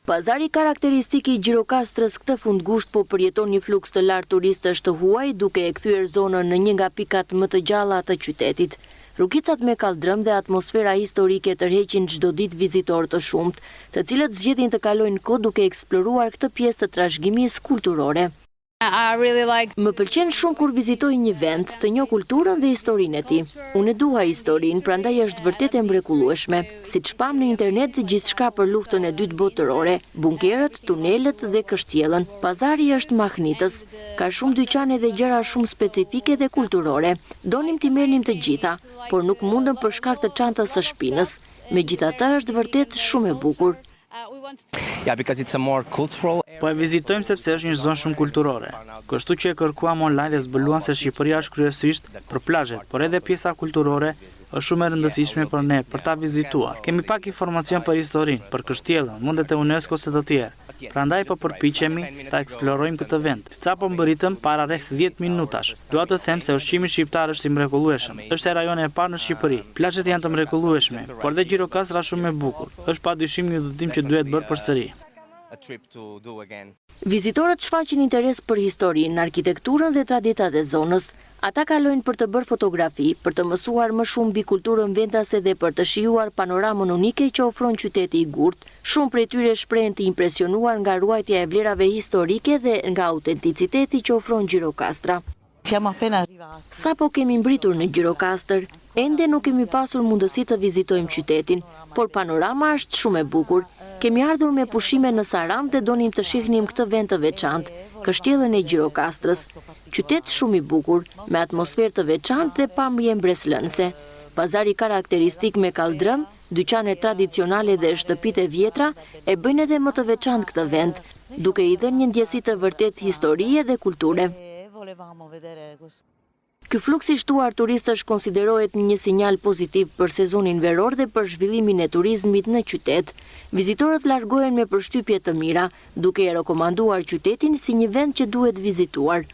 Pazari karakteristik i Gjirokastrës këtë fund gusht po përjeton një fluks të lartë turistësh të huaj duke e kthyer zonën në një nga pikat më të gjalla të qytetit. Rrugicat me kaldrëm dhe atmosfera historike tërheqin çdo ditë vizitorë të shumt, të cilët zgjedhin të kalojnë kohë duke eksploruar këtë pjesë të trashëgimisë kulturore. Më pëlqen shumë kur vizitoj një vend të njoh kulturën dhe historinë e tij. Unë dua historinë, prandaj është vërtet e mrekullueshme. Siç pam në internet gjithçka për luftën e dytë botërore, bunkerët, tunelet dhe kështjellën. Pazari është mahnitës. Ka shumë dyqane dhe gjëra shumë specifike dhe kulturore. Donim t'i merrnim të gjitha, por nuk mundëm për shkak të çantës së shpinës. Megjithatë është vërtet shumë e bukur. Po e vizitojmë sepse është një zonë shumë kulturore. Kështu që e kërkuam online dhe zbuluan se Shqipëria është kryesisht për plazhet, por edhe pjesa kulturore është shumë e rëndësishme për ne për ta vizituar. Kemi pak informacion për historinë, për kështjellën, mundet e UNESCO së të tjerë. Prandaj po përpiqemi ta eksplorojmë këtë vend. Sapo mbërritëm para rreth 10 minutash. Dua të them se ushqimi shqiptar është i mrekullueshëm. Është e rajoni e parë në Shqipëri. Plazhet janë të mrekullueshme, por dhe Gjirokastra shumë e bukur. Është padyshim një udhëtim që duhet bërë përsëri. Vizitorët shfaqin interes për historinë, arkitekturën dhe traditat e zonës. Ata kalojnë për të bërë fotografi, për të mësuar më shumë mbi kulturën vendase dhe për të shijuar panoramën unike që ofron qyteti i Gurt. Shumë prej tyre shprehen të impresionuar nga ruajtja e vlerave historike dhe nga autenticiteti që ofron Gjirokastra. Sapo kemi mbritur në Gjirokastër, ende nuk kemi pasur mundësi të vizitojmë qytetin, por panorama është shumë e bukur. Kemi ardhur me pushime në Saran dhe donim të shihnim këtë vend të veçantë, kështjellën e Gjirokastrës. Qytet shumë i bukur, me atmosferë të veçantë dhe pamje mbreslënëse. Pazari karakteristik me kaldrëm, dyqane tradicionale dhe shtëpitë e vjetra e bëjnë edhe më të veçantë këtë vend, duke i dhënë një ndjesi të vërtet historie dhe kulture. Ky fluks i shtuar turistësh konsiderohet një sinjal pozitiv për sezonin veror dhe për zhvillimin e turizmit në qytet. Vizitorët largohen me përshtypje të mira, duke e rekomanduar qytetin si një vend që duhet vizituar.